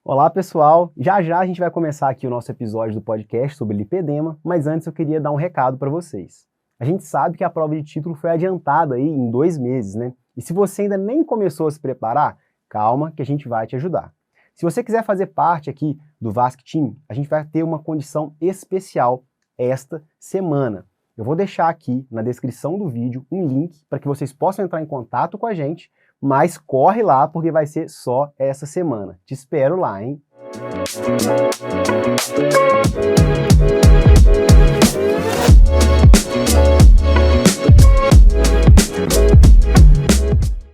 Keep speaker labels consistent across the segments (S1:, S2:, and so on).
S1: Olá pessoal, já a gente vai começar aqui o nosso episódio do podcast sobre lipedema, mas antes eu queria dar um recado para vocês. A gente sabe que a prova de título foi adiantada aí em 2 meses, né? E se você ainda nem começou a se preparar, calma que a gente vai te ajudar. Se você quiser fazer parte aqui do VASC Team, a gente vai ter uma condição especial esta semana. Eu vou deixar aqui na descrição do vídeo um link para que vocês possam entrar em contato com a gente, mas corre lá porque vai ser só essa semana. Te espero lá, hein?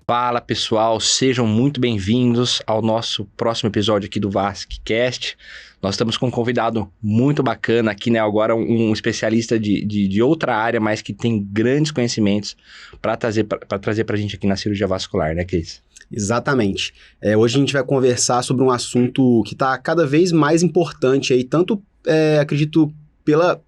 S2: Fala pessoal, sejam muito bem-vindos ao nosso próximo episódio aqui do VASCcast. Nós estamos com um convidado muito bacana aqui, né? Agora um especialista de outra área, mas que tem grandes conhecimentos para trazer para a gente aqui na cirurgia vascular, né, Cris?
S1: Exatamente. Hoje a gente vai conversar sobre um assunto que está cada vez mais importante aí, tanto, acredito, pela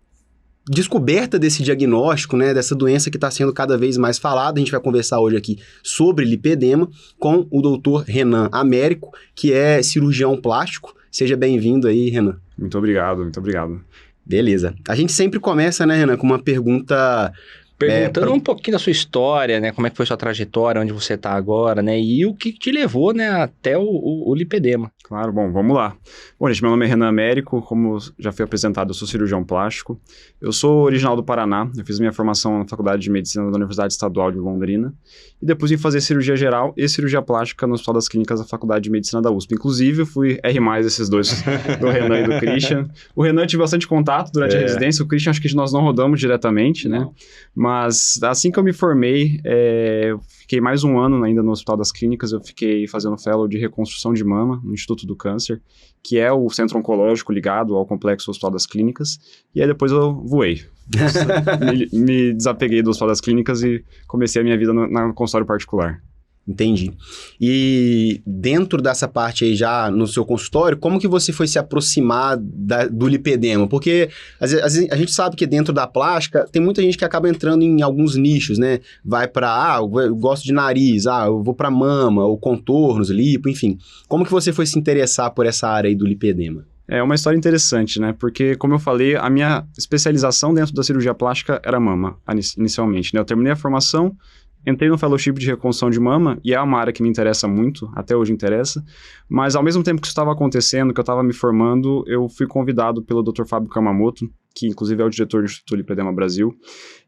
S1: descoberta desse diagnóstico, né, dessa doença que está sendo cada vez mais falada. A gente vai conversar hoje aqui sobre lipedema com o Dr. Renan Américo, que é cirurgião plástico. Seja bem-vindo aí, Renan.
S3: Muito obrigado, muito obrigado.
S1: Beleza. A gente sempre começa, né, Renan, com uma pergunta...
S2: Perguntando um pouquinho da sua história, né? Como é que foi sua trajetória, onde você está agora, né? E o que te levou, né, até o lipedema.
S3: Claro, bom, vamos lá. Bom, gente, meu nome é Renan Américo, como já foi apresentado, eu sou cirurgião plástico. Eu sou original do Paraná, eu fiz minha formação na Faculdade de Medicina da Universidade Estadual de Londrina. E depois vim fazer cirurgia geral e cirurgia plástica no Hospital das Clínicas da Faculdade de Medicina da USP. Inclusive, eu fui R+, esses dois, do Renan e do Christian. O Renan tive bastante contato durante a residência, o Christian acho que nós não rodamos diretamente, né? Mas assim que eu me formei, eu fiquei mais um ano ainda no Hospital das Clínicas, eu fiquei fazendo fellow de reconstrução de mama no Instituto do Câncer, que é o centro oncológico ligado ao complexo Hospital das Clínicas, e aí depois eu voei. me desapeguei do Hospital das Clínicas e comecei a minha vida no consultório particular.
S1: Entendi. E dentro dessa parte aí já no seu consultório, como que você foi se aproximar do lipedema? Porque às vezes, a gente sabe que dentro da plástica tem muita gente que acaba entrando em alguns nichos, né? Vai para, eu gosto de nariz, eu vou para mama, ou contornos, lipo, enfim. Como que você foi se interessar por essa área aí do lipedema?
S3: É uma história interessante, né? Porque, como eu falei, a minha especialização dentro da cirurgia plástica era mama, inicialmente, né? Eu terminei a formação, entrei no fellowship de reconstrução de mama, e é uma área que me interessa muito, até hoje interessa, mas ao mesmo tempo que isso estava acontecendo, que eu estava me formando, eu fui convidado pelo Dr. Fábio Kamamoto, que inclusive é o diretor do Instituto Lipedema Brasil.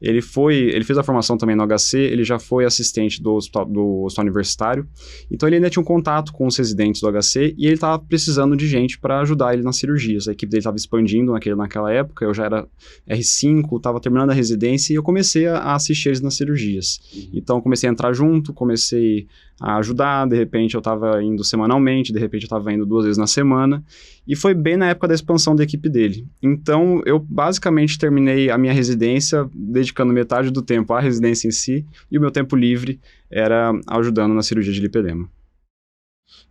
S3: Ele fez a formação também no HC, ele já foi assistente do hospital universitário, então ele ainda tinha um contato com os residentes do HC, e ele estava precisando de gente para ajudar ele nas cirurgias. A equipe dele estava expandindo naquela época, eu já era R5, estava terminando a residência, e eu comecei a assistir eles nas cirurgias. Então comecei a entrar junto, comecei a ajudar, de repente eu estava indo semanalmente, de repente eu estava indo 2 vezes na semana, e foi bem na época da expansão da equipe dele. Então eu basicamente terminei a minha residência dedicando metade do tempo à residência em si, e o meu tempo livre era ajudando na cirurgia de lipedema.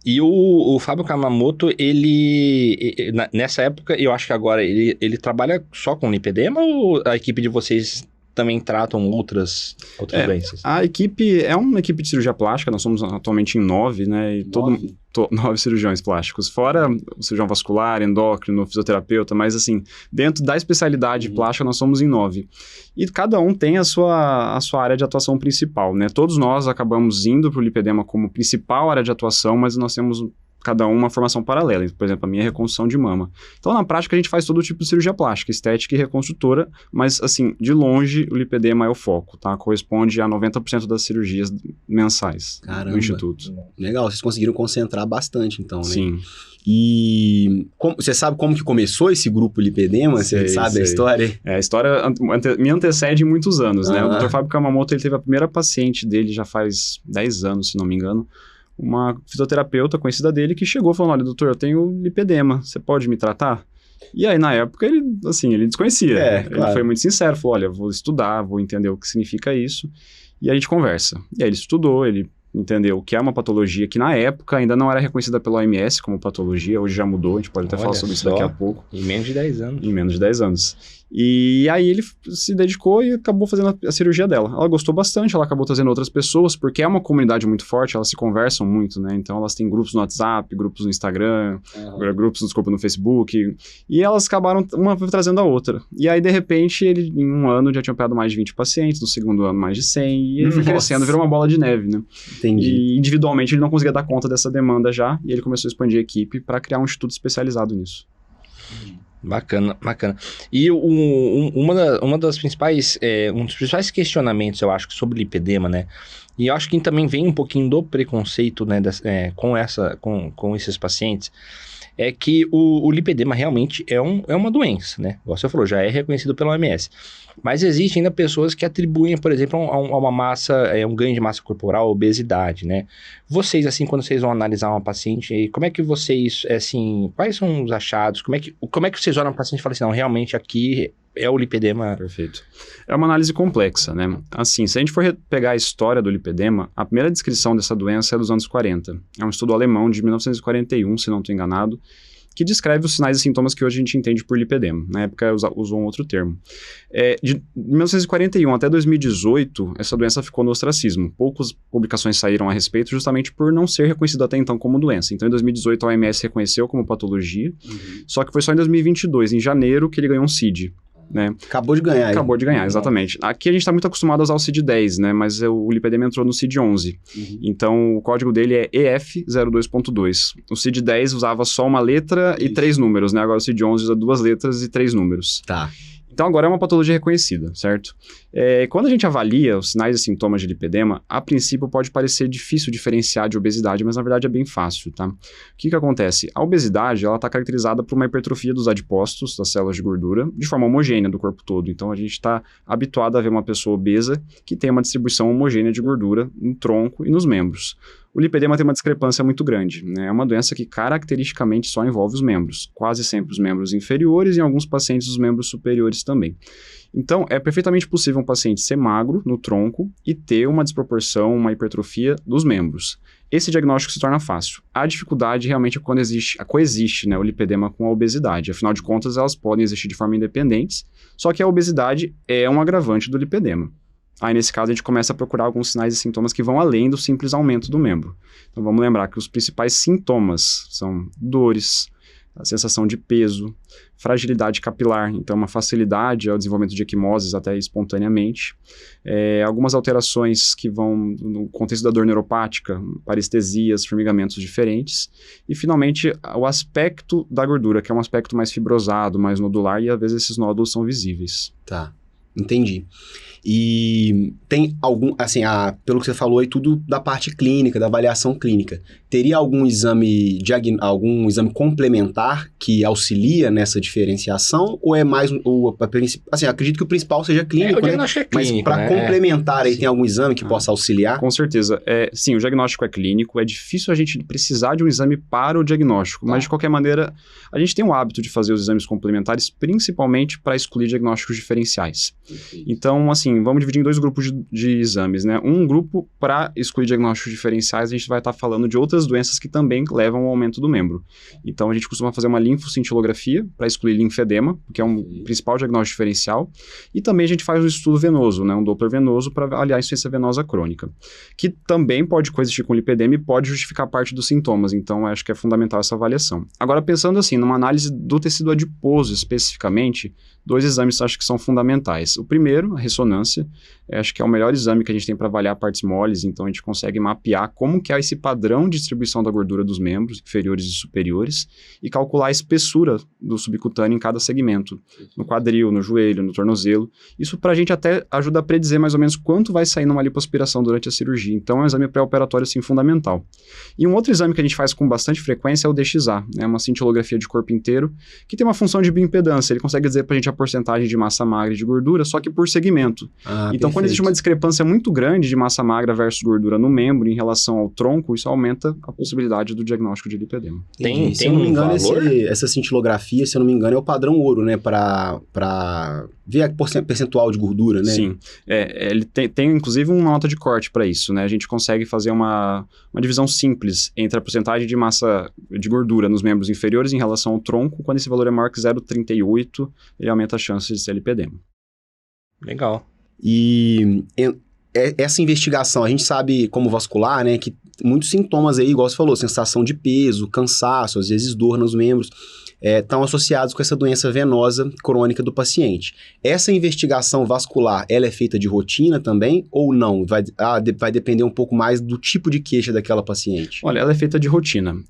S2: E o Fábio Kamamoto, nessa época, eu acho que agora, ele trabalha só com lipedema ou a equipe de vocês também tratam outras doenças?
S3: A equipe é uma equipe de cirurgia plástica, nós somos atualmente em 9, né? E 9 cirurgiões plásticos, fora o cirurgião vascular, endócrino, fisioterapeuta, mas assim, dentro da especialidade plástica nós somos em 9. E cada um tem a sua área de atuação principal, né? Todos nós acabamos indo para o lipedema como principal área de atuação, mas nós temos cada uma formação paralela. Por exemplo, a minha é reconstrução de mama. Então, na prática, a gente faz todo tipo de cirurgia plástica, estética e reconstrutora, mas, assim, de longe, o lipedema é o foco, tá? Corresponde a 90% das cirurgias mensais no Instituto.
S1: Legal, vocês conseguiram concentrar bastante, então, né?
S3: Sim.
S1: E você sabe como que começou esse grupo lipedema? Você sabe a história?
S3: A história me antecede muitos anos, né? O Dr. Fábio Kamamoto, ele teve a primeira paciente dele já faz 10 anos, se não me engano, uma fisioterapeuta conhecida dele que chegou falando, olha, doutor, eu tenho lipedema, você pode me tratar? E aí, na época, ele desconhecia. Ele foi muito sincero, falou, olha, vou estudar, vou entender o que significa isso, e a gente conversa. E aí ele estudou, ele entendeu? Que é uma patologia que na época ainda não era reconhecida pela OMS como patologia, hoje já mudou, a gente pode até falar sobre isso daqui a pouco.
S2: Em menos de 10 anos.
S3: Em menos de 10 anos. E aí ele se dedicou e acabou fazendo a cirurgia dela. Ela gostou bastante, ela acabou trazendo outras pessoas, porque é uma comunidade muito forte, elas se conversam muito, né? Então elas têm grupos no WhatsApp, grupos no Instagram, grupos no Facebook, e elas acabaram uma trazendo a outra. E aí, de repente, ele em um ano já tinha operado mais de 20 pacientes, no segundo ano mais de 100, e ele foi crescendo, virou uma bola de neve, né?
S1: Entendi.
S3: E individualmente ele não conseguia dar conta dessa demanda já, e ele começou a expandir a equipe para criar um instituto especializado nisso.
S2: Bacana, bacana. E uma das principais, um dos principais questionamentos, eu acho, sobre lipedema, né? E eu acho que também vem um pouquinho do preconceito, né, com esses pacientes, é que o lipedema realmente é uma doença, né? Como você falou, já é reconhecido pela OMS. Mas existem ainda pessoas que atribuem, por exemplo, a uma massa, um ganho de massa corporal, obesidade, né? Vocês, assim, quando vocês vão analisar uma paciente, como é que vocês, assim, quais são os achados? Como é que vocês olham para o paciente e falam assim, não, realmente aqui é o lipedema?
S3: Perfeito. É uma análise complexa, né? Assim, se a gente for pegar a história do lipedema, a primeira descrição dessa doença é dos anos 40. É um estudo alemão de 1941, se não estou enganado, que descreve os sinais e sintomas que hoje a gente entende por lipedema. Na época usou um outro termo. De 1941 até 2018, essa doença ficou no ostracismo. Poucas publicações saíram a respeito justamente por não ser reconhecida até então como doença. Então, em 2018, a OMS reconheceu como patologia, só que foi só em 2022, em janeiro, que ele ganhou um CID. Né?
S1: Acabou de ganhar.
S3: Acabou de ganhar, exatamente. Aqui a gente está muito acostumado a usar o CID-10, né? Mas o lipedema entrou no CID-11. Então, o código dele é EF02.2. O CID-10 usava só uma letra e 3 números, né? Agora o CID-11 usa 2 letras e 3 números.
S1: Tá.
S3: Então, agora é uma patologia reconhecida, certo? Quando a gente avalia os sinais e sintomas de lipedema, a princípio pode parecer difícil diferenciar de obesidade, mas na verdade é bem fácil, tá? O que acontece? A obesidade, ela está caracterizada por uma hipertrofia dos adipócitos, das células de gordura, de forma homogênea do corpo todo. Então, a gente está habituado a ver uma pessoa obesa que tem uma distribuição homogênea de gordura no tronco e nos membros. O lipedema tem uma discrepância muito grande, né? É uma doença que caracteristicamente só envolve os membros, quase sempre os membros inferiores e em alguns pacientes os membros superiores também. Então, é perfeitamente possível um paciente ser magro no tronco e ter uma desproporção, uma hipertrofia dos membros. Esse diagnóstico se torna fácil. A dificuldade realmente é quando coexiste, né, o lipedema com a obesidade. Afinal de contas, elas podem existir de forma independente, só que a obesidade é um agravante do lipedema. Aí, nesse caso, a gente começa a procurar alguns sinais e sintomas que vão além do simples aumento do membro. Então, vamos lembrar que os principais sintomas são dores, a sensação de peso, fragilidade capilar, então uma facilidade ao desenvolvimento de equimoses até espontaneamente, algumas alterações que vão no contexto da dor neuropática, parestesias, formigamentos diferentes, e finalmente o aspecto da gordura, que é um aspecto mais fibrosado, mais nodular, e às vezes esses nódulos são visíveis.
S1: Tá, entendi. E tem algum, assim, pelo que você falou aí, tudo da parte clínica, da avaliação clínica. Teria algum exame complementar que auxilia nessa diferenciação? Ou é mais, assim, acredito que o principal seja clínico,
S2: o diagnóstico é clínico,
S1: mas para complementar aí, tem algum exame que possa auxiliar?
S3: Com certeza. Sim, o diagnóstico é clínico, é difícil a gente precisar de um exame para o diagnóstico, mas de qualquer maneira, a gente tem o hábito de fazer os exames complementares, principalmente para excluir diagnósticos diferenciais. Então, assim, vamos dividir em 2 grupos de exames, né? Um grupo para excluir diagnósticos diferenciais, a gente vai estar falando de outras doenças que também levam ao aumento do membro. Então, a gente costuma fazer uma linfocintilografia para excluir linfedema, que é um principal diagnóstico diferencial, e também a gente faz um estudo venoso, né? Um Doppler venoso para avaliar a insuficiência venosa crônica, que também pode coexistir com lipedema e pode justificar parte dos sintomas. Então, acho que é fundamental essa avaliação. Agora, pensando assim, numa análise do tecido adiposo especificamente, 2 exames acho que são fundamentais. O primeiro, a ressonância, acho que é o melhor exame que a gente tem para avaliar partes moles, então a gente consegue mapear como que é esse padrão de distribuição da gordura dos membros, inferiores e superiores, e calcular a espessura do subcutâneo em cada segmento, no quadril, no joelho, no tornozelo. Isso para a gente até ajuda a predizer mais ou menos quanto vai sair numa lipoaspiração durante a cirurgia, então é um exame pré-operatório assim fundamental. E um outro exame que a gente faz com bastante frequência é o DXA, né, uma cintilografia de corpo inteiro, que tem uma função de bioimpedância, ele consegue dizer para a gente a porcentagem de massa magra e de gordura gordura, só que por segmento. Então, quando existe uma discrepância muito grande de massa magra versus gordura no membro em relação ao tronco, isso aumenta a possibilidade do diagnóstico de lipedema.
S2: Tem
S1: se eu não me engano,
S2: valor?
S1: essa cintilografia, se eu não me engano, é o padrão ouro, né? Para ver a percentual de gordura, né?
S3: Sim. Ele tem, inclusive, uma nota de corte para isso, né? A gente consegue fazer uma divisão simples entre a porcentagem de massa de gordura nos membros inferiores em relação ao tronco. Quando esse valor é maior que 0,38, ele aumenta a chance de ser lipedema.
S2: Legal.
S1: E essa investigação, a gente sabe como vascular, né, que muitos sintomas aí, igual você falou, sensação de peso, cansaço, às vezes dor nos membros, estão associados com essa doença venosa crônica do paciente. Essa investigação vascular, ela é feita de rotina também ou não? Vai depender um pouco mais do tipo de queixa daquela paciente?
S3: Olha, ela é feita de rotina.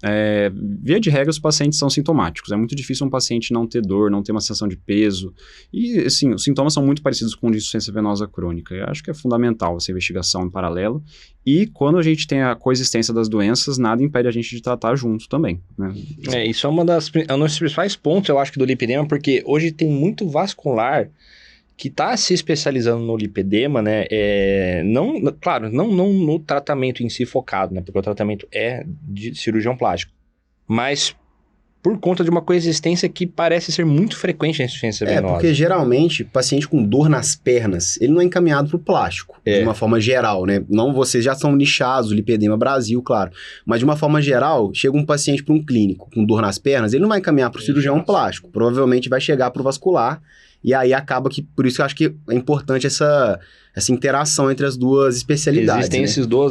S3: Via de regra, os pacientes são sintomáticos. É muito difícil um paciente não ter dor, não ter uma sensação de peso. E, assim, os sintomas são muito parecidos com insuficiência venosa crônica. Eu acho que é fundamental essa investigação em paralelo. E quando a gente tem a coexistência das doenças, nada impede a gente de tratar junto também, né?
S2: Isso é um dos principais pontos, eu acho, que do lipedema, porque hoje tem muito vascular que está se especializando no lipedema, né? Claro, não no tratamento em si focado, né? Porque o tratamento é de cirurgião plástico. Mas por conta de uma coexistência que parece ser muito frequente na insuficiência venosa.
S1: Porque geralmente, paciente com dor nas pernas, ele não é encaminhado para o plástico, de uma forma geral, né? Não, vocês já são nichados, o Lipedema Brasil, claro. Mas de uma forma geral, chega um paciente para um clínico com dor nas pernas, ele não vai encaminhar para o cirurgião plástico. Provavelmente vai chegar para o vascular, e aí acaba que, por isso que eu acho que é importante essa interação entre as duas especialidades.
S2: Existem, né,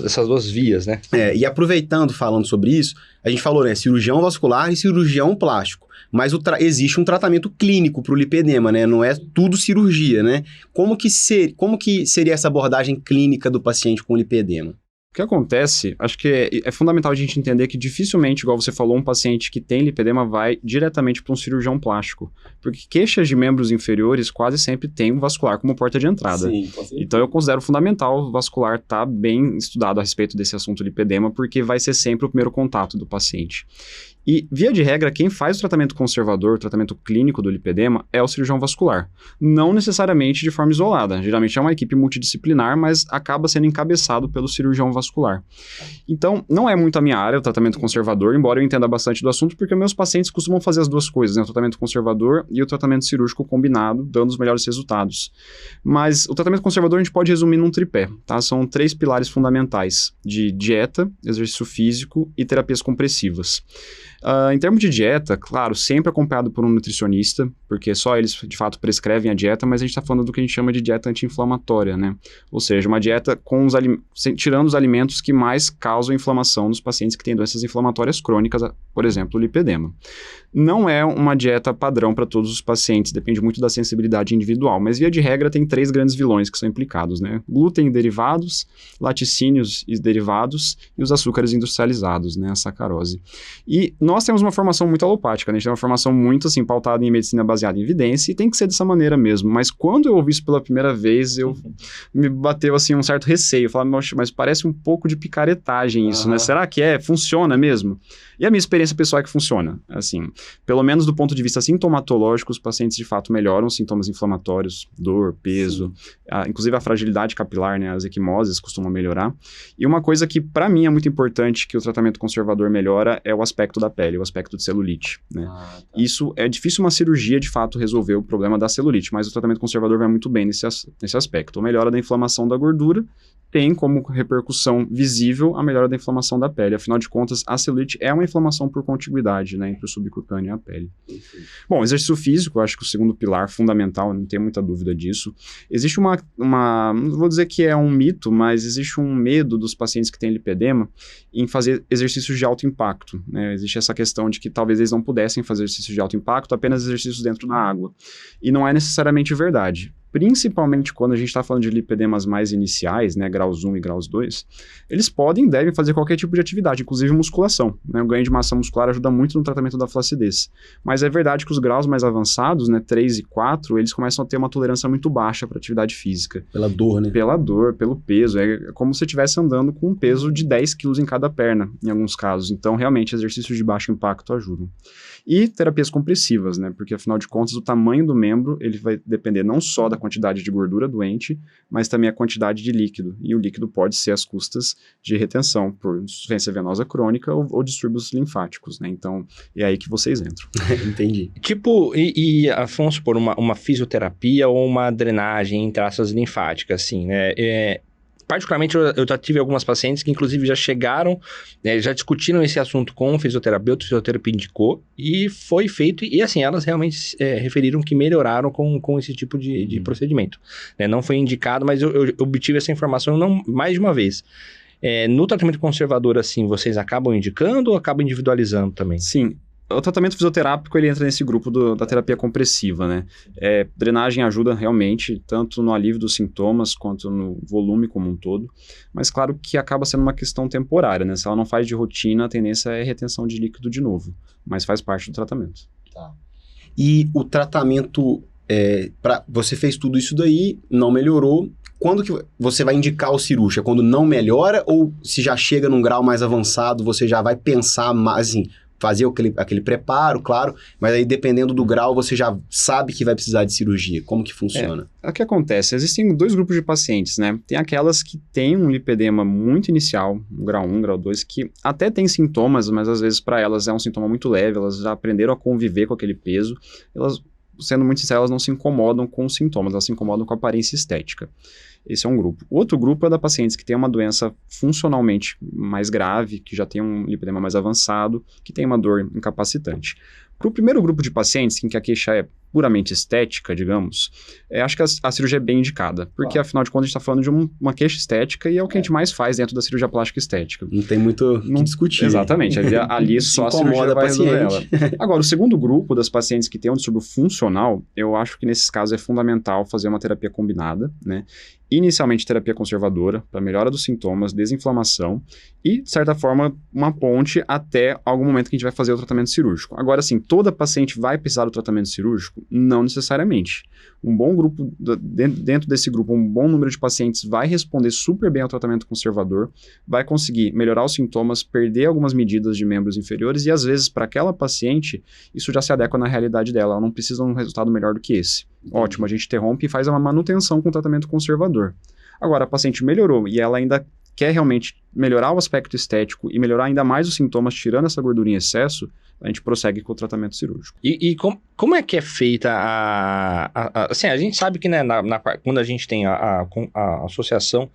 S2: essas duas vias, né?
S1: E aproveitando, falando sobre isso, a gente falou, né, cirurgião vascular e cirurgião plástico. Mas existe um tratamento clínico para o lipedema, né? Não é tudo cirurgia, né? Como que seria essa abordagem clínica do paciente com lipedema?
S3: O que acontece, acho que é fundamental a gente entender que dificilmente, igual você falou, um paciente que tem lipedema vai diretamente para um cirurgião plástico. Porque queixas de membros inferiores quase sempre tem um vascular como porta de entrada.
S1: Sim, com certeza.
S3: Então eu considero fundamental o vascular estar bem estudado a respeito desse assunto lipedema, porque vai ser sempre o primeiro contato do paciente. E, via de regra, quem faz o tratamento conservador, o tratamento clínico do lipedema, é o cirurgião vascular. Não necessariamente de forma isolada. Geralmente é uma equipe multidisciplinar, mas acaba sendo encabeçado pelo cirurgião vascular. Então, não é muito a minha área, o tratamento conservador, embora eu entenda bastante do assunto, porque meus pacientes costumam fazer as duas coisas, né? O tratamento conservador e o tratamento cirúrgico combinado, dando os melhores resultados. Mas o tratamento conservador a gente pode resumir num tripé, tá? São 3 pilares fundamentais de dieta, exercício físico e terapias compressivas. Em termos de dieta, claro, sempre acompanhado por um nutricionista, porque só eles, de fato, prescrevem a dieta, mas a gente está falando do que a gente chama de dieta anti-inflamatória, né? Ou seja, uma dieta com tirando os alimentos que mais causam inflamação nos pacientes que têm doenças inflamatórias crônicas, por exemplo, o lipedema. Não é uma dieta padrão para todos os pacientes, depende muito da sensibilidade individual, mas via de regra tem 3 grandes vilões que são implicados, né? Glúten e derivados, laticínios e derivados e os açúcares industrializados, né? A sacarose. E nós temos uma formação muito alopática, né? A gente tem uma formação muito, assim, pautada em medicina baseada em evidência e tem que ser dessa maneira mesmo. Mas quando eu ouvi isso pela primeira vez, me bateu, assim, um certo receio. Eu falava, mas parece um pouco de picaretagem isso, né? Será que funciona mesmo? E a minha experiência pessoal é que funciona, assim, pelo menos do ponto de vista sintomatológico, os pacientes de fato melhoram os sintomas inflamatórios, dor, peso, inclusive a fragilidade capilar, né, as equimoses costumam melhorar. E uma coisa que para mim é muito importante que o tratamento conservador melhora é o aspecto da pele, o aspecto de celulite, né? Isso é difícil uma cirurgia de fato resolver o problema da celulite, mas o tratamento conservador vai muito bem nesse aspecto. A melhora da inflamação da gordura tem como repercussão visível a melhora da inflamação da pele. Afinal de contas, a celulite é uma inflamação por contiguidade, né, entre o subcutâneo e a pele. Bom, exercício físico, eu acho que o segundo pilar fundamental, não tem muita dúvida disso. Existe não vou dizer que é um mito, mas existe um medo dos pacientes que têm lipedema em fazer exercícios de alto impacto, né? Existe essa questão de que talvez eles não pudessem fazer exercícios de alto impacto, apenas exercícios dentro da água. E não é necessariamente verdade. Principalmente quando a gente está falando de lipedemas mais iniciais, né, graus 1 e graus 2, eles podem e devem fazer qualquer tipo de atividade, inclusive musculação, né? O ganho de massa muscular ajuda muito no tratamento da flacidez. Mas é verdade que os graus mais avançados, né, 3 e 4, eles começam a ter uma tolerância muito baixa para atividade física.
S1: Pela dor, né?
S3: Pela dor, pelo peso. É como se você estivesse andando com um peso de 10 quilos em cada perna, em alguns casos. Então, realmente, exercícios de baixo impacto ajudam. E terapias compressivas, né? Porque, afinal de contas, o tamanho do membro, ele vai depender não só da quantidade de gordura doente, mas também a quantidade de líquido. E o líquido pode ser às custas de retenção por insuficiência venosa crônica ou distúrbios linfáticos, né? Então, é aí que vocês entram.
S1: Entendi.
S2: Tipo, vamos supor, uma fisioterapia ou uma drenagem em traças linfáticas, assim, né? Particularmente, eu já tive algumas pacientes que, inclusive, já chegaram, já discutiram esse assunto com o fisioterapeuta, o fisioterapeuta indicou, e foi feito, e assim, elas realmente referiram que melhoraram com esse tipo de procedimento. Né? Não foi indicado, mas eu obtive essa informação mais de uma vez. No tratamento conservador, assim, vocês acabam indicando ou acabam individualizando também?
S3: Sim. O tratamento fisioterápico, ele entra nesse grupo da terapia compressiva, né? Drenagem ajuda realmente, tanto no alívio dos sintomas, quanto no volume como um todo. Mas claro que acaba sendo uma questão temporária, né? Se ela não faz de rotina, a tendência é retenção de líquido de novo. Mas faz parte do tratamento.
S1: Tá. E o tratamento, você fez tudo isso daí, não melhorou. Quando que você vai indicar o cirúrgico? É quando não melhora ou se já chega num grau mais avançado, você já vai pensar mais, assim, fazer aquele preparo, claro, mas aí dependendo do grau você já sabe que vai precisar de cirurgia. Como que funciona?
S3: O que acontece? Existem 2 grupos de pacientes, né? Tem aquelas que têm um lipedema muito inicial, grau 1, grau 2, que até tem sintomas, mas às vezes para elas é um sintoma muito leve, elas já aprenderam a conviver com aquele peso, elas, sendo muito sinceras, elas não se incomodam com os sintomas, elas se incomodam com a aparência estética. Esse é um grupo. O outro grupo é da pacientes que tem uma doença funcionalmente mais grave, que já tem um lipedema mais avançado, que tem uma dor incapacitante. Para o primeiro grupo de pacientes, em que a queixa é puramente estética, digamos, acho que a cirurgia é bem indicada, porque afinal de contas a gente está falando de uma queixa estética e é o que a gente mais faz dentro da cirurgia plástica estética.
S1: Não tem muito o que discutir.
S3: Exatamente, ali só a cirurgia vai resolver ela. Agora, o segundo grupo das pacientes que tem um distúrbio funcional, eu acho que nesses casos é fundamental fazer uma terapia combinada, né? Inicialmente terapia conservadora, para melhora dos sintomas, desinflamação e, de certa forma, uma ponte até algum momento que a gente vai fazer o tratamento cirúrgico. Agora, sim, toda paciente vai precisar do tratamento cirúrgico? Não necessariamente. Um bom grupo, dentro desse grupo, um bom número de pacientes vai responder super bem ao tratamento conservador, vai conseguir melhorar os sintomas, perder algumas medidas de membros inferiores e, às vezes, para aquela paciente, isso já se adequa na realidade dela, ela não precisa de um resultado melhor do que esse. Ótimo, a gente interrompe e faz uma manutenção com o tratamento conservador. Agora, a paciente melhorou e ela ainda quer realmente melhorar o aspecto estético e melhorar ainda mais os sintomas, tirando essa gordura em excesso, a gente prossegue com o tratamento cirúrgico.
S2: E como é que é feita assim, a gente sabe que, né, quando a gente tem a associação,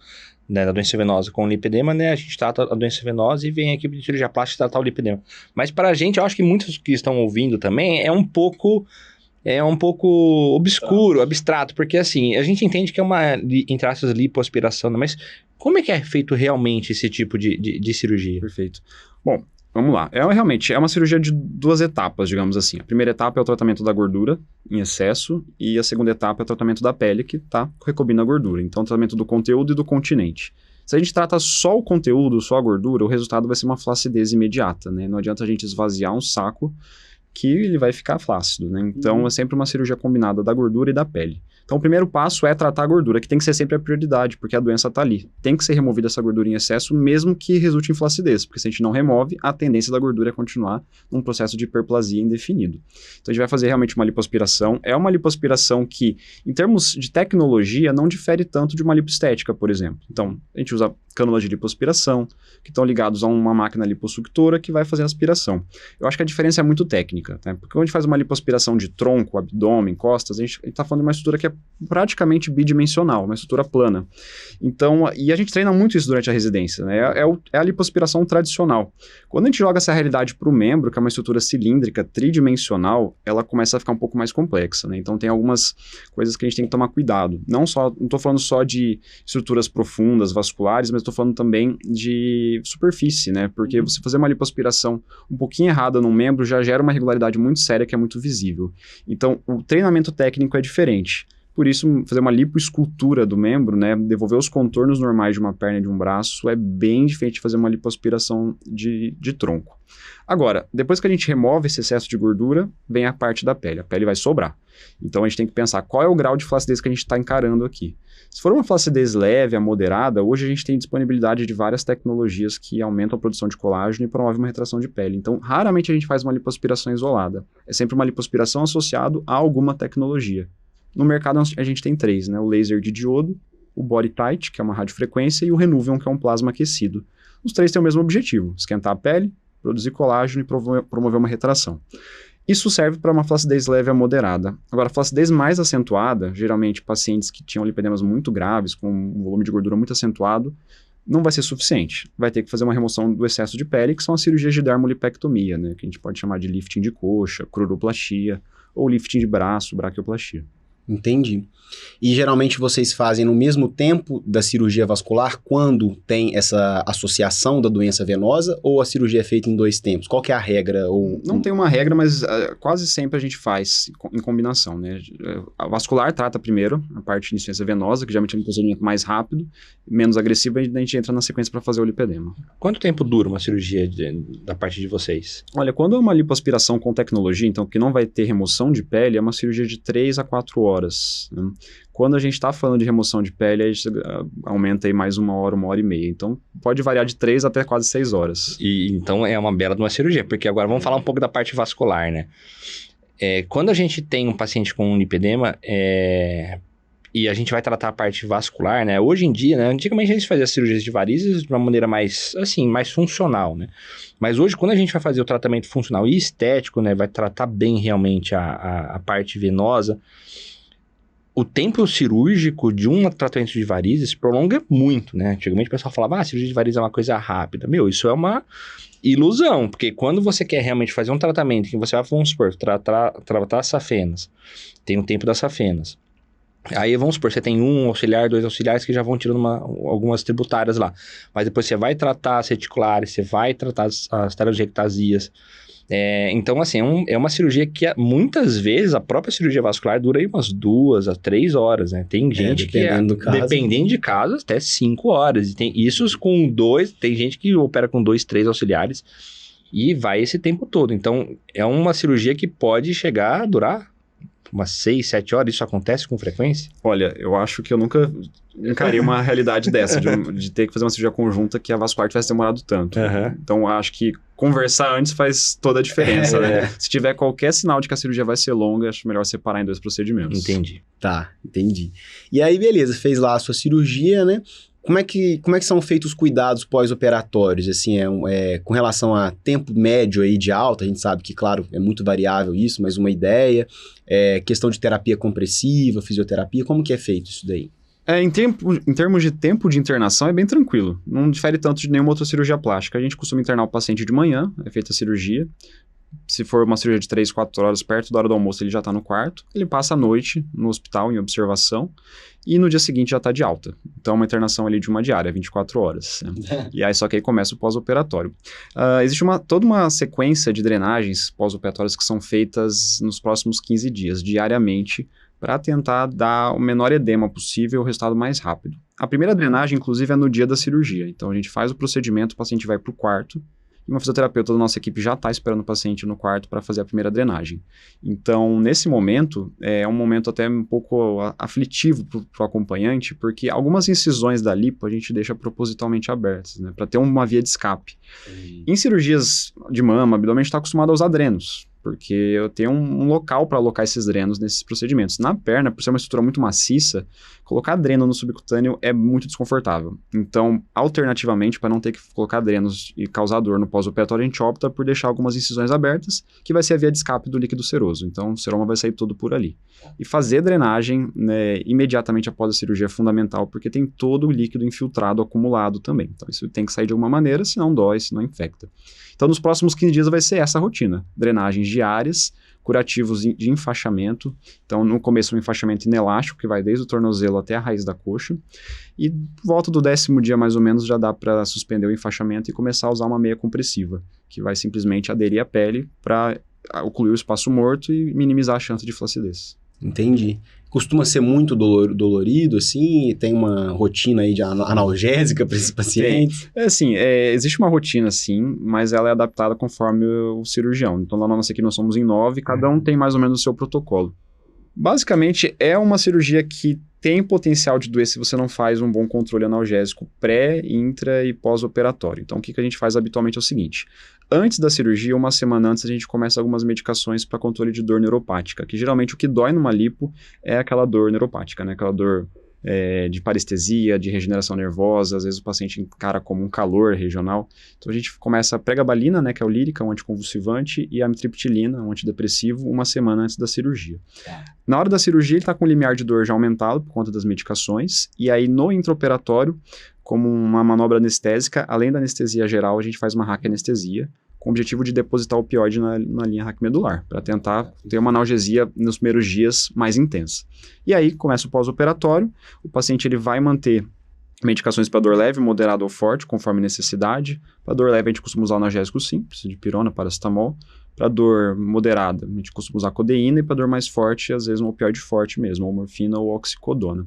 S2: né, da doença venosa com o lipedema, né, a gente trata a doença venosa e vem a equipe de cirurgia plástica tratar o lipedema. Mas para a gente, eu acho que muitos que estão ouvindo também, é um pouco obscuro, abstrato, porque assim, a gente entende que é uma, entre aspas, lipoaspiração, mas como é que é feito realmente esse tipo de cirurgia?
S3: Perfeito. Bom, vamos lá. Realmente é uma cirurgia de 2 etapas, digamos assim. A primeira etapa é o tratamento da gordura em excesso e a segunda etapa é o tratamento da pele, que está recobrindo a gordura. Então, o tratamento do conteúdo e do continente. Se a gente trata só o conteúdo, só a gordura, o resultado vai ser uma flacidez imediata, né? Não adianta a gente esvaziar um saco que ele vai ficar flácido, né? Então, é sempre uma cirurgia combinada da gordura e da pele. Então, o primeiro passo é tratar a gordura, que tem que ser sempre a prioridade, porque a doença está ali. Tem que ser removida essa gordura em excesso, mesmo que resulte em flacidez, porque se a gente não remove, a tendência da gordura é continuar num processo de hiperplasia indefinido. Então, a gente vai fazer realmente uma lipoaspiração. É uma lipoaspiração que, em termos de tecnologia, não difere tanto de uma lipoestética, por exemplo. Então, a gente usa cânulas de lipoaspiração, que estão ligados a uma máquina lipossuctora que vai fazer a aspiração. Eu acho que a diferença é muito técnica, né? Porque quando a gente faz uma lipoaspiração de tronco, abdômen, costas, a gente está falando de uma estrutura que é praticamente bidimensional, uma estrutura plana. Então, e a gente treina muito isso durante a residência, né? É a lipoaspiração tradicional. Quando a gente joga essa realidade para o membro, que é uma estrutura cilíndrica, tridimensional, ela começa a ficar um pouco mais complexa, né? Então, tem algumas coisas que a gente tem que tomar cuidado. Não estou falando só de estruturas profundas, vasculares, mas estou falando também de superfície, né? Porque você fazer uma lipoaspiração um pouquinho errada num membro já gera uma irregularidade muito séria que é muito visível. Então, o treinamento técnico é diferente. Por isso, fazer uma lipoescultura do membro, né, devolver os contornos normais de uma perna e de um braço é bem diferente de fazer uma lipoaspiração de tronco. Agora, depois que a gente remove esse excesso de gordura, vem a parte da pele. A pele vai sobrar. Então, a gente tem que pensar qual é o grau de flacidez que a gente está encarando aqui. Se for uma flacidez leve a moderada, hoje a gente tem disponibilidade de várias tecnologias que aumentam a produção de colágeno e promovem uma retração de pele. Então, raramente a gente faz uma lipoaspiração isolada. É sempre uma lipoaspiração associada a alguma tecnologia. No mercado a gente tem 3, né? O laser de diodo, o body tight, que é uma radiofrequência, e o Renuvion, que é um plasma aquecido. Os 3 têm o mesmo objetivo, esquentar a pele, produzir colágeno e promover uma retração. Isso serve para uma flacidez leve a moderada. Agora, a flacidez mais acentuada, geralmente pacientes que tinham lipedemas muito graves, com um volume de gordura muito acentuado, não vai ser suficiente. Vai ter que fazer uma remoção do excesso de pele, que são as cirurgias de dermolipectomia, né? Que a gente pode chamar de lifting de coxa, cruroplastia, ou lifting de braço, braquioplastia.
S1: Entendi. E geralmente vocês fazem no mesmo tempo da cirurgia vascular quando tem essa associação da doença venosa ou a cirurgia é feita em 2 tempos? Qual que é a regra?
S3: Não tem uma regra, mas quase sempre a gente faz em combinação, né? A vascular trata primeiro a parte de insuficiência venosa, que geralmente é um procedimento mais rápido, menos agressivo, e a gente entra na sequência para fazer o lipedema.
S2: Quanto tempo dura uma cirurgia da parte de vocês?
S3: Olha, quando é uma lipoaspiração com tecnologia, então que não vai ter remoção de pele, é uma cirurgia de 3 a 4 horas, né? Quando a gente está falando de remoção de pele, a gente aumenta aí mais 1 hora e meia. Então, pode variar de 3 até quase 6 horas.
S2: E então é uma bela de uma cirurgia, porque agora vamos falar um pouco da parte vascular, né? Quando a gente tem um paciente com um lipedema, e a gente vai tratar a parte vascular, né? Hoje em dia, né? Antigamente a gente fazia cirurgias de varizes de uma maneira mais, assim, mais funcional, né? Mas hoje, quando a gente vai fazer o tratamento funcional e estético, né? Vai tratar bem realmente a parte venosa, o tempo cirúrgico de um tratamento de varizes prolonga muito, né? Antigamente o pessoal falava, cirurgia de varizes é uma coisa rápida. Meu, isso é uma ilusão, porque quando você quer realmente fazer um tratamento que você vai, vamos supor, tratar as safenas, tem o tempo das safenas. Aí, vamos supor, você tem 1 auxiliar, 2 auxiliares que já vão tirando algumas tributárias lá. Mas depois você vai tratar as reticulares, você vai tratar as telangiectasias. Então, assim, é uma cirurgia que muitas vezes a própria cirurgia vascular dura aí umas 2 a 3 horas, né? Tem gente dependendo de caso, até 5 horas. E tem isso com 2, tem gente que opera com 2, 3 auxiliares e vai esse tempo todo. Então, é uma cirurgia que pode chegar a durar umas 6, 7 horas. Isso acontece com frequência?
S3: Olha, eu acho que eu nunca encarei uma realidade dessa, de ter que fazer uma cirurgia conjunta que a vascular tivesse demorado tanto.
S2: Uhum.
S3: Então, eu acho que conversar antes faz toda a diferença, né? Se tiver qualquer sinal de que a cirurgia vai ser longa, acho melhor separar em 2 procedimentos.
S2: Entendi.
S1: Tá, entendi. E aí, beleza, fez lá a sua cirurgia, né? Como é que são feitos os cuidados pós-operatórios, assim, com relação a tempo médio aí de alta? A gente sabe que, claro, é muito variável isso, mas uma ideia, questão de terapia compressiva, fisioterapia, como que é feito isso daí?
S3: Em termos de tempo de internação, é bem tranquilo. Não difere tanto de nenhuma outra cirurgia plástica. A gente costuma internar o paciente de manhã, é feita a cirurgia. Se for uma cirurgia de 3, 4 horas, perto da hora do almoço, ele já está no quarto. Ele passa a noite no hospital, em observação, e no dia seguinte já está de alta. Então, uma internação ali de uma diária, 24 horas. Né? E aí, só que aí começa o pós-operatório. Existe toda uma sequência de drenagens pós-operatórias que são feitas nos próximos 15 dias, diariamente, para tentar dar o menor edema possível, o resultado mais rápido. A primeira drenagem, inclusive, é no dia da cirurgia. Então, a gente faz o procedimento, o paciente vai para o quarto, e uma fisioterapeuta da nossa equipe já está esperando o paciente no quarto para fazer a primeira drenagem. Então, nesse momento, é um momento até um pouco aflitivo para o acompanhante, porque algumas incisões da lipo a gente deixa propositalmente abertas, né, para ter uma via de escape. Em cirurgias de mama, abdômen, a gente está acostumado a usar drenos, porque eu tenho um local para alocar esses drenos nesses procedimentos. Na perna, por ser uma estrutura muito maciça, colocar dreno no subcutâneo é muito desconfortável. Então, alternativamente, para não ter que colocar drenos e causar dor no pós-operatório, a gente opta por deixar algumas incisões abertas, que vai ser a via de escape do líquido seroso. Então, o seroma vai sair todo por ali. E fazer drenagem, né, imediatamente após a cirurgia é fundamental, porque tem todo o líquido infiltrado acumulado também. Então, isso tem que sair de alguma maneira, senão dói, senão infecta. Então, nos próximos 15 dias vai ser essa rotina. Drenagens diárias, curativos de enfaixamento. Então, no começo, um enfaixamento inelástico, que vai desde o tornozelo até a raiz da coxa. E volta do 10º dia, mais ou menos, já dá para suspender o enfaixamento e começar a usar uma meia compressiva, que vai simplesmente aderir à pele para ocluir o espaço morto e minimizar a chance de flacidez.
S1: Entendi. Costuma ser muito dolorido, assim? Tem uma rotina aí de analgésica para esses pacientes?
S3: Existe uma rotina, sim, mas ela é adaptada conforme o cirurgião. Então, lá na nossa equipe nós somos em 9, cada um tem mais ou menos o seu protocolo. Basicamente, é uma cirurgia que tem potencial de doer se você não faz um bom controle analgésico pré, intra e pós-operatório. Então, o que a gente faz habitualmente é o seguinte: antes da cirurgia, uma semana antes, a gente começa algumas medicações para controle de dor neuropática, que geralmente o que dói numa lipo é aquela dor neuropática, né? Aquela dor de parestesia, de regeneração nervosa, às vezes o paciente encara como um calor regional. Então a gente começa a pregabalina, né, que é o lírica, um anticonvulsivante, e a amitriptilina, um antidepressivo, uma semana antes da cirurgia. Na hora da cirurgia, ele está com o limiar de dor já aumentado por conta das medicações, e aí no intraoperatório, como uma manobra anestésica, além da anestesia geral, a gente faz uma raquianestesia, com o objetivo de depositar o opioide na linha raquimedular, para tentar ter uma analgesia nos primeiros dias mais intensa. E aí começa o pós-operatório, o paciente ele vai manter medicações para dor leve, moderada ou forte, conforme necessidade. Para dor leve a gente costuma usar analgésico simples, de pirona, paracetamol. Para dor moderada a gente costuma usar codeína, e para dor mais forte, às vezes um opioide forte mesmo, ou morfina ou oxicodona.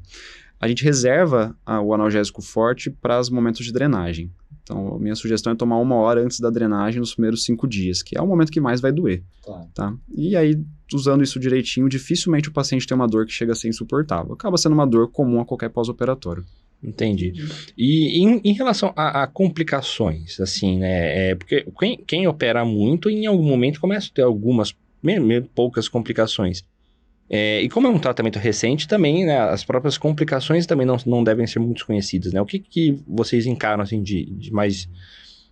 S3: A gente reserva o analgésico forte para os momentos de drenagem. Então, a minha sugestão é tomar 1 hora antes da drenagem nos primeiros 5 dias, que é o momento que mais vai doer.
S1: Claro.
S3: Tá? E aí, usando isso direitinho, dificilmente o paciente tem uma dor que chega a ser insuportável. Acaba sendo uma dor comum a qualquer pós-operatório.
S2: Entendi. E em relação a complicações, assim, né? Porque quem opera muito, em algum momento começa a ter algumas, mesmo poucas complicações. E como é um tratamento recente, também, né, as próprias complicações também não devem ser muito desconhecidas, né? O que vocês encaram, assim, de mais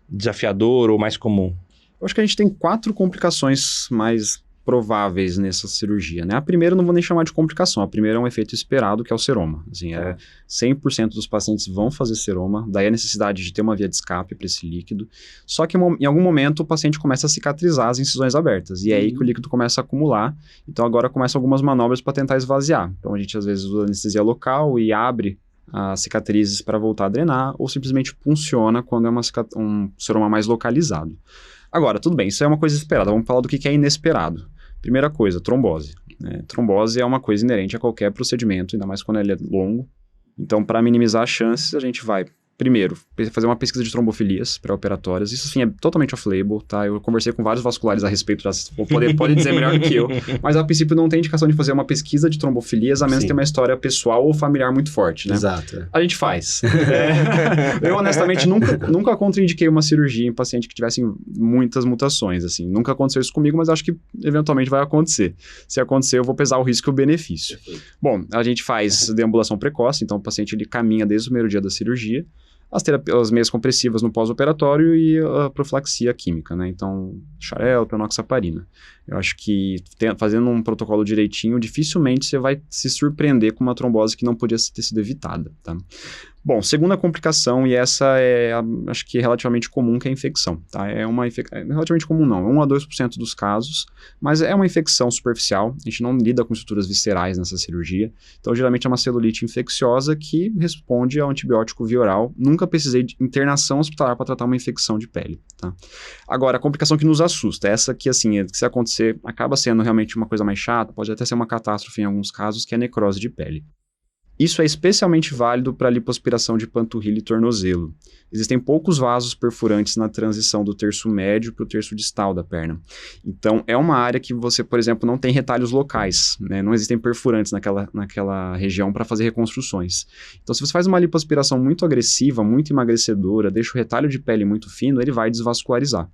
S2: desafiador ou mais comum?
S3: Eu acho que a gente tem 4 complicações mais prováveis nessa cirurgia, né? A primeira eu não vou nem chamar de complicação, a primeira é um efeito esperado, que é o seroma. Assim, 100% dos pacientes vão fazer seroma, daí a necessidade de ter uma via de escape para esse líquido, só que em algum momento o paciente começa a cicatrizar as incisões abertas, e é aí que o líquido começa a acumular, então agora começam algumas manobras para tentar esvaziar. Então a gente às vezes usa anestesia local e abre as cicatrizes para voltar a drenar, ou simplesmente punciona quando é um seroma mais localizado. Agora, tudo bem, isso é uma coisa esperada, vamos falar do que é inesperado. Primeira coisa, trombose. Trombose é uma coisa inerente a qualquer procedimento, ainda mais quando ele é longo. Então, para minimizar as chances, a gente vai, primeiro, fazer uma pesquisa de trombofilias pré-operatórias. Isso, sim, é totalmente off-label, tá? Eu conversei com vários vasculares a respeito, pode dizer melhor do que eu, mas a princípio não tem indicação de fazer uma pesquisa de trombofilias, a menos que tenha uma história pessoal ou familiar muito forte, né?
S1: Exato.
S3: A gente faz. Eu, honestamente, nunca contraindiquei uma cirurgia em paciente que tivesse muitas mutações, assim. Nunca aconteceu isso comigo, mas acho que eventualmente vai acontecer. Se acontecer, eu vou pesar o risco e o benefício. Perfeito. Bom, a gente faz deambulação precoce, então o paciente ele caminha desde o primeiro dia da cirurgia, as meias compressivas no pós-operatório e a profilaxia química, né? Então, xarelto, enoxaparina. Eu acho que fazendo um protocolo direitinho, dificilmente você vai se surpreender com uma trombose que não podia ter sido evitada, tá? Bom, segunda complicação, e essa acho que é relativamente comum, que é a infecção, tá? É relativamente comum não, 1 a 2% dos casos, mas é uma infecção superficial, a gente não lida com estruturas viscerais nessa cirurgia, então geralmente é uma celulite infecciosa que responde ao antibiótico via oral. Nunca precisei de internação hospitalar para tratar uma infecção de pele, tá? Agora, a complicação que nos assusta, essa que, assim, se acontecer, acaba sendo realmente uma coisa mais chata, pode até ser uma catástrofe em alguns casos, que é a necrose de pele. Isso é especialmente válido para lipoaspiração de panturrilha e tornozelo. Existem poucos vasos perfurantes na transição do terço médio para o terço distal da perna. Então, é uma área que você, por exemplo, não tem retalhos locais, né? Não existem perfurantes naquela região para fazer reconstruções. Então, se você faz uma lipoaspiração muito agressiva, muito emagrecedora, deixa o retalho de pele muito fino, ele vai desvascularizar.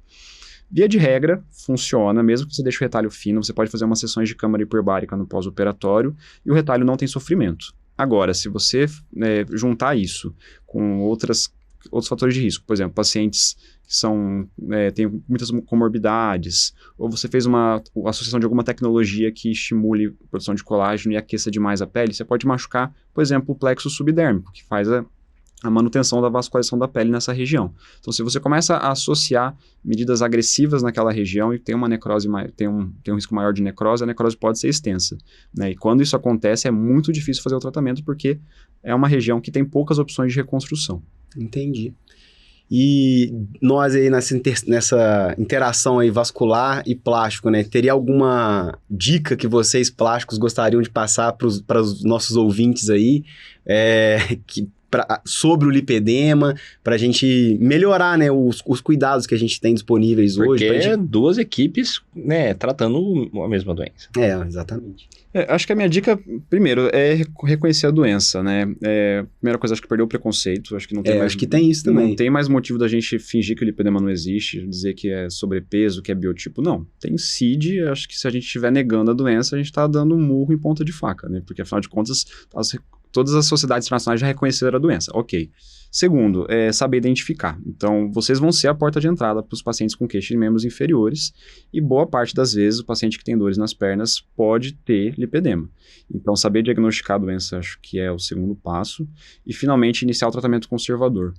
S3: Via de regra, funciona, mesmo que você deixe o retalho fino, você pode fazer umas sessões de câmara hiperbárica no pós-operatório e o retalho não tem sofrimento. Agora, se você juntar isso com outros fatores de risco, por exemplo, pacientes que têm muitas comorbidades, ou você fez uma associação de alguma tecnologia que estimule a produção de colágeno e aqueça demais a pele, você pode machucar, por exemplo, o plexo subdérmico, que faz a manutenção da vascularização da pele nessa região. Então, se você começa a associar medidas agressivas naquela região e tem uma necrose, tem um risco maior de necrose, a necrose pode ser extensa, né? E quando isso acontece, é muito difícil fazer o tratamento, porque é uma região que tem poucas opções de reconstrução.
S1: Entendi. E nós aí nessa interação aí vascular e plástico, né? Teria alguma dica que vocês plásticos gostariam de passar para os nossos ouvintes aí, sobre o lipedema, para a gente melhorar, né, os cuidados que a gente tem disponíveis hoje.
S2: Porque
S1: gente...
S2: duas equipes, né, tratando a mesma doença.
S1: Exatamente.
S3: Acho que a minha dica, primeiro, é reconhecer a doença, né? Primeira coisa, acho que perdeu o preconceito, acho que não tem mais...
S1: Acho que tem isso também.
S3: Não tem mais motivo da gente fingir que o lipedema não existe, dizer que é sobrepeso, que é biotipo, não. Tem CID, acho que se a gente estiver negando a doença, a gente está dando um murro em ponta de faca, né? Porque, afinal de contas, todas as sociedades internacionais já reconheceram a doença, ok. Segundo, saber identificar. Então, vocês vão ser a porta de entrada para os pacientes com queixa de membros inferiores e boa parte das vezes o paciente que tem dores nas pernas pode ter lipedema. Então, saber diagnosticar a doença acho que é o segundo passo e, finalmente, iniciar o tratamento conservador.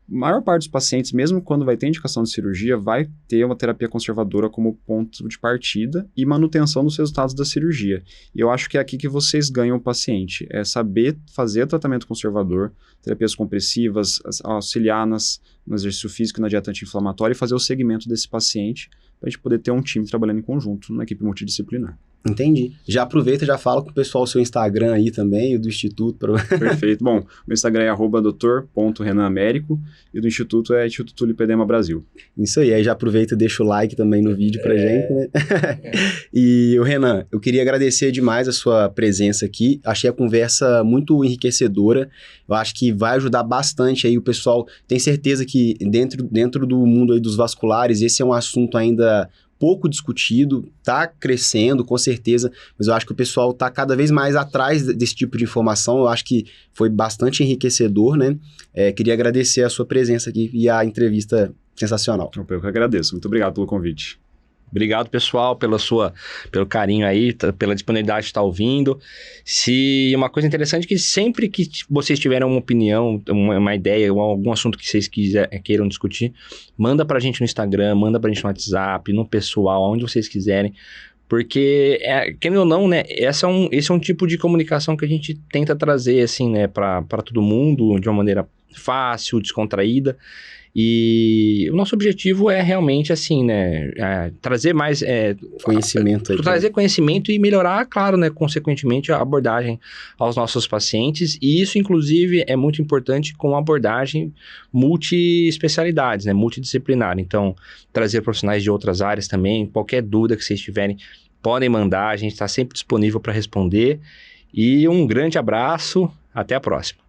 S3: A maior parte dos pacientes, mesmo quando vai ter indicação de cirurgia, vai ter uma terapia conservadora como ponto de partida e manutenção dos resultados da cirurgia. E eu acho que é aqui que vocês ganham o paciente, é saber fazer tratamento conservador, terapias compressivas, auxiliar no exercício físico e na dieta anti-inflamatória e fazer o segmento desse paciente para a gente poder ter um time trabalhando em conjunto, numa equipe multidisciplinar.
S1: Entendi. Já aproveita, já fala com o pessoal o seu Instagram aí também, o do Instituto.
S3: Perfeito. Bom, meu Instagram é @doutor.renanamérico e do Instituto é Instituto Lipedema Brasil.
S1: Isso aí já aproveita e deixa o like também no vídeo pra gente, né? E, Renan, eu queria agradecer demais a sua presença aqui. Achei a conversa muito enriquecedora. Eu acho que vai ajudar bastante aí o pessoal. Tenho certeza que dentro do mundo aí dos vasculares, esse é um assunto ainda pouco discutido, tá crescendo, com certeza, mas eu acho que o pessoal tá cada vez mais atrás desse tipo de informação. Eu acho que foi bastante enriquecedor, né? Queria agradecer a sua presença aqui e a entrevista sensacional.
S3: Eu que agradeço. Muito obrigado pelo convite.
S2: Obrigado, pessoal, pelo carinho aí, pela disponibilidade de estar ouvindo. Se uma coisa interessante é que sempre que vocês tiverem uma opinião, uma ideia, algum assunto que vocês queiram discutir, manda pra gente no Instagram, manda pra gente no WhatsApp, no pessoal, onde vocês quiserem. Porque, querendo ou não, né, esse é um tipo de comunicação que a gente tenta trazer, assim, né, pra todo mundo, de uma maneira fácil, descontraída. E o nosso objetivo é realmente, assim, né, trazer mais...
S1: conhecimento aí.
S2: Trazer conhecimento e melhorar, claro, né, consequentemente, a abordagem aos nossos pacientes. E isso, inclusive, é muito importante com abordagem multi-especialidades, né, multidisciplinar. Então, trazer profissionais de outras áreas também. Qualquer dúvida que vocês tiverem, podem mandar. A gente está sempre disponível para responder. E um grande abraço. Até a próxima.